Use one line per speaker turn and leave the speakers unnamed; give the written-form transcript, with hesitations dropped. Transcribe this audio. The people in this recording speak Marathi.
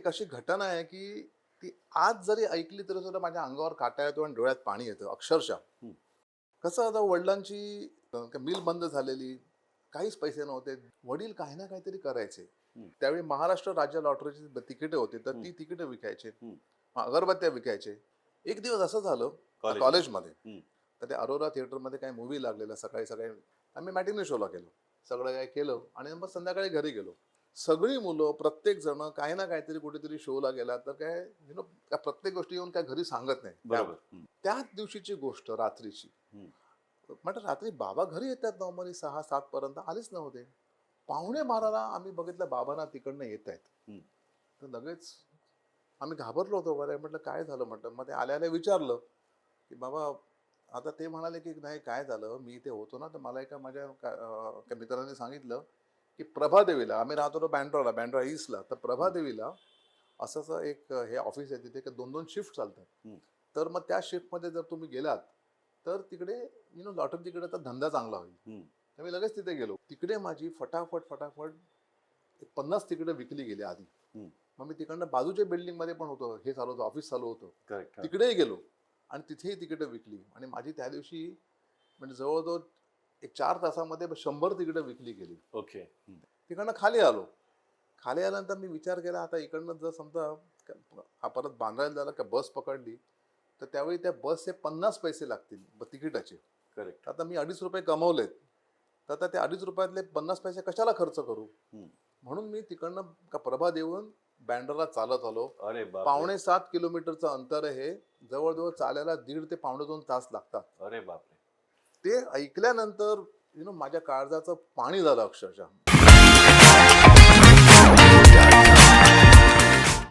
अशी घटना आहे की ती आज जरी ऐकली तरी सुद्धा माझ्या अंगावर काटा येतो आणि डोळ्यात पाणी येतं अक्षरशः.
हं.
कसं आता वडिलांची मिल बंद झालेली, काहीच पैसे नव्हते. वडील काही ना काहीतरी करायचे.
हं.
त्यावेळी महाराष्ट्र राज्य लॉटरीची तिकीटे होती, तर
हं.
ती तिकीटं विकायचे,
हं.
अगरबत्त्या विकायचे. एक दिवस असं झालं
कॉलेजमध्ये.
कॉलेजमध्ये,
हं.
तर ते अरोरा थिएटरमध्ये काही मूव्ही लागलेला सकाळी सकाळी. आम्ही मॅटिनी शोला गेलो, सगळं काय केलं आणि मग संध्याकाळी घरी गेलो. सगळी मुलं प्रत्येक जण काही ना काहीतरी कुठेतरी शोला गेला तर काय प्रत्येक गोष्टी येऊन काय घरी सांगत नाही
बरोबर. हं.
त्याच दिवशीची गोष्ट रात्रीची.
हं.
म्हटलं रात्री बाबा घरी येतात नॉर्मली 6-7 पर्यंत, आलेच नव्हते. 5:45 आम्ही बघितलं बाबांना तिकडनं येत आहेत.
हं.
तर लगेच आम्ही घाबरलो होतो. बरं म्हटलं काय झालं म्हटलं. मग ते आल्या आल्या विचारलं की बाबा, आता ते म्हणाले की नाही काय झालं, मी इथे होतो ना, तर मला एका माझ्या एका मित्राने सांगितलं की प्रभादेवीला, आम्ही राहतो बँड्राला, बँड्रा ईस्टला, तर
हं.
प्रभादेवीला असं असं एक हे ऑफिस आहे, तिथे 2-2 शिफ्ट चालतात.
हं.
तर मग त्या शिफ्टमध्ये जर तुम्ही गेलात तर तिकडे लॉटरी तिकडे तर धंदा चांगला होईल.
हं.
तर मी लगेच तिथे गेलो. तिकडे माझी फटाफट फटाफट 50 तिकडे विकली गेली आधी.
हं.
मग मी तिकडनं बाजूच्या बिल्डिंगमध्ये पण होतो, हे चालू होतं, ऑफिस चालू होतं,
करेक्ट. हां.
तिकडेही गेलो आणि तिथेही तिकीटं विकली आणि माझी त्या दिवशी म्हणजे जवळजवळ एक 4 तासामध्ये 100 तिकीटं विकली गेली.
ओके. हं.
तिकडनं खाली आलो. खाली आल्यानंतर मी विचार केला, आता इकडनं जर समजा हा परत बांद्राला झाला का बस पकडली, तर त्यावेळी त्या बसचे 50 पैसे लागतील तिकिटाचे.
करेक्ट.
आता मी ₹2.5 कमवलेत, तर आता ते ₹2.5 50 पैसे कशाला खर्च करू.
हं.
म्हणून मी तिकडनं का प्रभा देऊन बँड्राला चालत आलो.
अरे बापरे!
6.25 किलोमीटरचं अंतर आहे हे. जवळजवळ चालायला 1.5 ते पावणे 2 तास लागतात.
अरे बापरे!
ते ऐकल्यानंतर माझ्या काळजाचं पाणी झालं अक्षरशः.